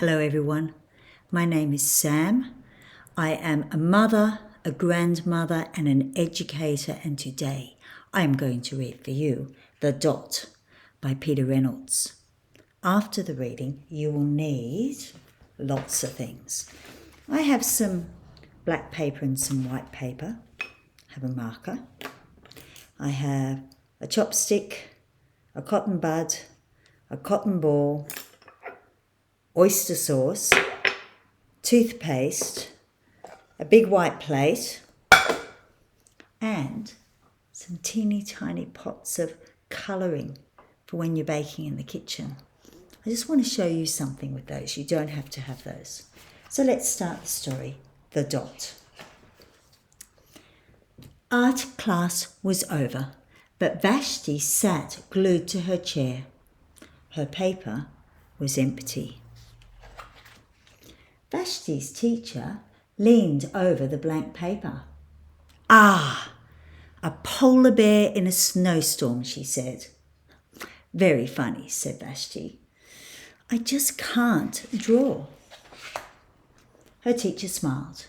Hello everyone, my name is Sam. I am a mother, a grandmother and an educator, and today I am going to read for you The Dot by Peter Reynolds. After the reading you will need lots of things. I have some black paper and some white paper. I have a marker. I have a chopstick, a cotton bud, a cotton ball, oyster sauce, toothpaste, a big white plate, and some teeny tiny pots of colouring for when you're baking in the kitchen. I just want to show you something with those. You don't have to have those. So let's start the story, The Dot. Art class was over, but Vashti sat glued to her chair. Her paper was empty. Vashti's teacher leaned over the blank paper. "Ah, a polar bear in a snowstorm," she said. "Very funny," said Vashti. "I just can't draw." Her teacher smiled.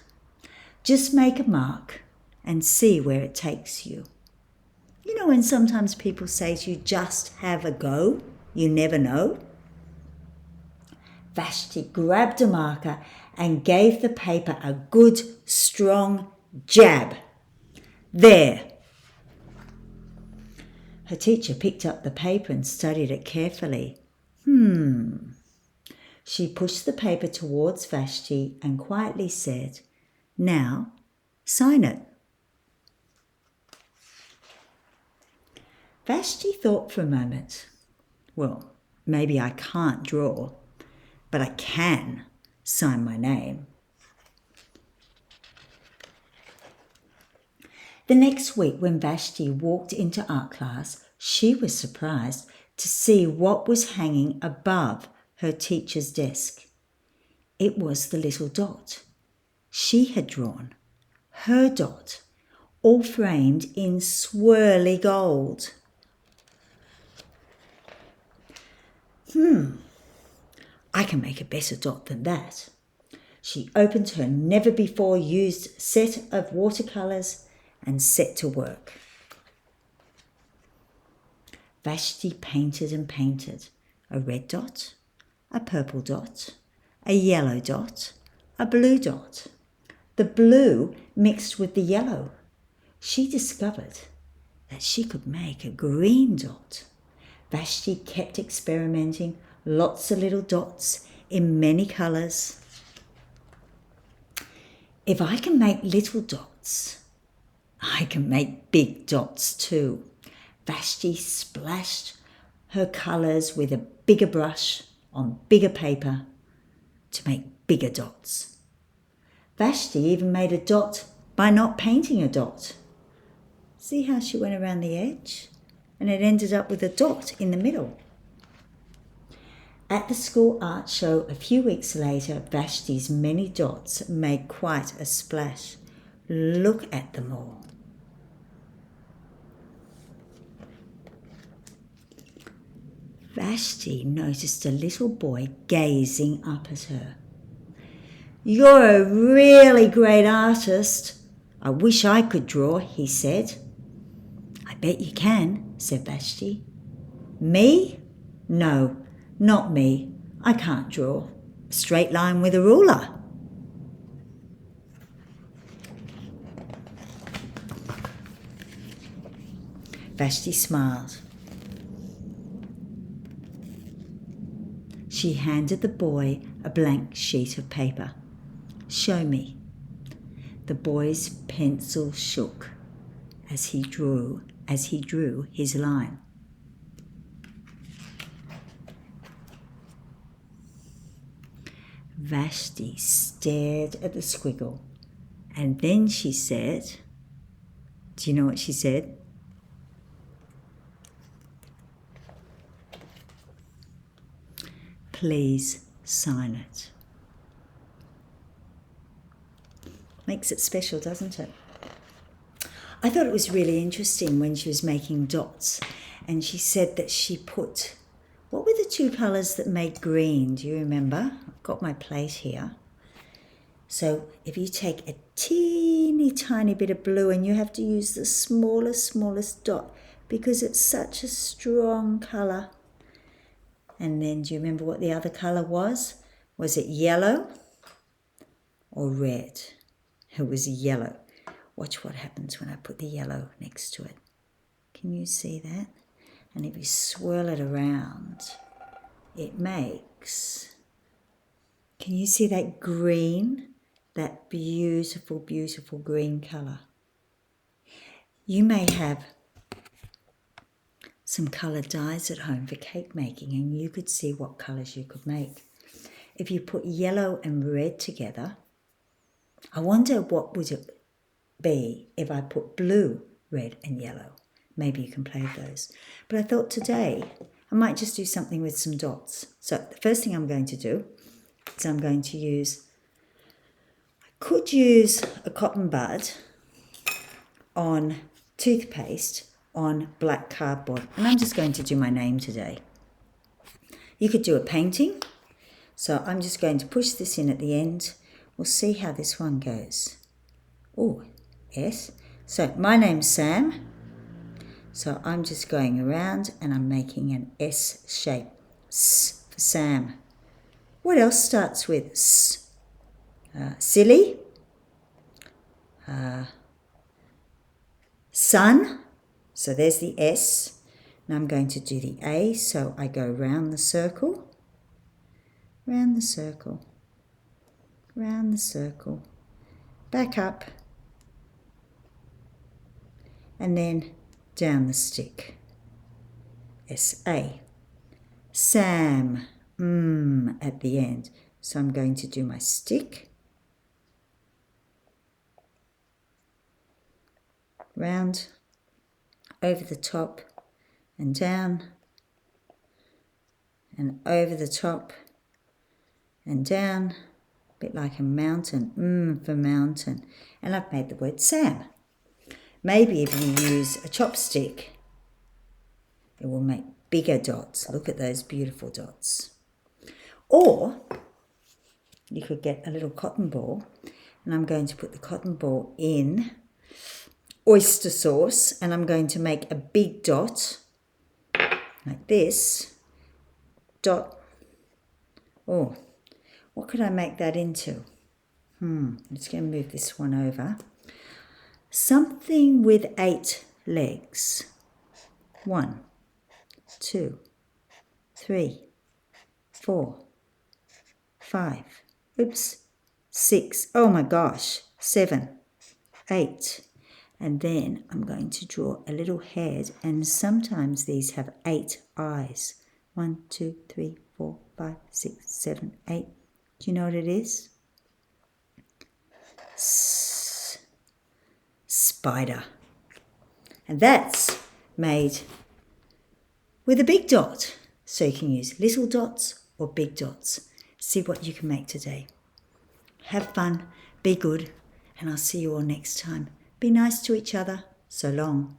"Just make a mark and see where it takes you. You know when sometimes people say to you, just have a go, you never know?" Vashti grabbed a marker and gave the paper a good, strong jab. "There!" Her teacher picked up the paper and studied it carefully. She pushed the paper towards Vashti and quietly said, "Now, sign it." Vashti thought for a moment. Well, maybe I can't draw, but I can sign my name. The next week when Vashti walked into art class, she was surprised to see what was hanging above her teacher's desk. It was the little dot she had drawn, her dot, all framed in swirly gold. I can make a better dot than that. She opened her never-before-used set of watercolours and set to work. Vashti painted and painted a red dot, a purple dot, a yellow dot, a blue dot. The blue mixed with the yellow. She discovered that she could make a green dot. Vashti kept experimenting, lots of little dots in many colours. If I can make little dots, I can make big dots too. Vashti splashed her colours with a bigger brush on bigger paper to make bigger dots. Vashti even made a dot by not painting a dot. See how she went around the edge? And it ended up with a dot in the middle. At the school art show a few weeks later, Vashti's many dots made quite a splash. Look at them all. Vashti noticed a little boy gazing up at her. "You're a really great artist. I wish I could draw," he said. "I bet you can," said Vashti. "Me? No, not me. I can't draw a straight line with a ruler." Vashti smiled. She handed the boy a blank sheet of paper. "Show me." The boy's pencil shook as he drew his line. Vashti stared at the squiggle and then she said, do you know what she said? "Please sign it." Makes it special, doesn't it? I thought it was really interesting when she was making dots and she said that she put, what were the two colours that made green? Do you remember? got my plate here. So if you take a teeny tiny bit of blue, and you have to use the smallest dot because it's such a strong colour. And then do you remember what the other colour was? Was it yellow or red? It was yellow. Watch what happens when I put the yellow next to it. Can you see that? And if you swirl it around, it makes, can you see that green? That beautiful, beautiful green colour. You may have some coloured dyes at home for cake making, and you could see what colours you could make. If you put yellow and red together, I wonder what would it be if I put blue, red and yellow. Maybe you can play with those. But I thought today I might just do something with some dots. So the first thing I'm going to do is I'm going to use, I could use a cotton bud on toothpaste on black cardboard. And I'm just going to do my name today. You could do a painting. So I'm just going to push this in at the end. We'll see how this one goes. Oh, yes. So my name's Sam. So I'm just going around and I'm making an S shape. S for Sam. What else starts with S? Silly. Sun. So there's the S. Now I'm going to do the A. So I go round the circle. Round the circle. Round the circle. Back up. And then down the stick. S-A. Sam. At the end. So I'm going to do my stick. Round. Over the top. And down. And over the top. And down. A bit like a mountain. For mountain. And I've made the word Sam. Maybe if you use a chopstick, it will make bigger dots. Look at those beautiful dots. Or you could get a little cotton ball, and I'm going to put the cotton ball in oyster sauce, and I'm going to make a big dot like this. Dot. Oh, what could I make that into? I'm just going to move this one over. Something with 8 legs. 1, 2, 3, 4, 5. Oops. 6. Oh my gosh. 7, 8. And then I'm going to draw a little head, and sometimes these have 8 eyes. 1, 2, 3, 4, 5, 6, 7, 8. Do you know what it is? Spider. And that's made with a big dot. So you can use little dots or big dots. See what you can make today. Have fun, be good, and I'll see you all next time. Be nice to each other. So long.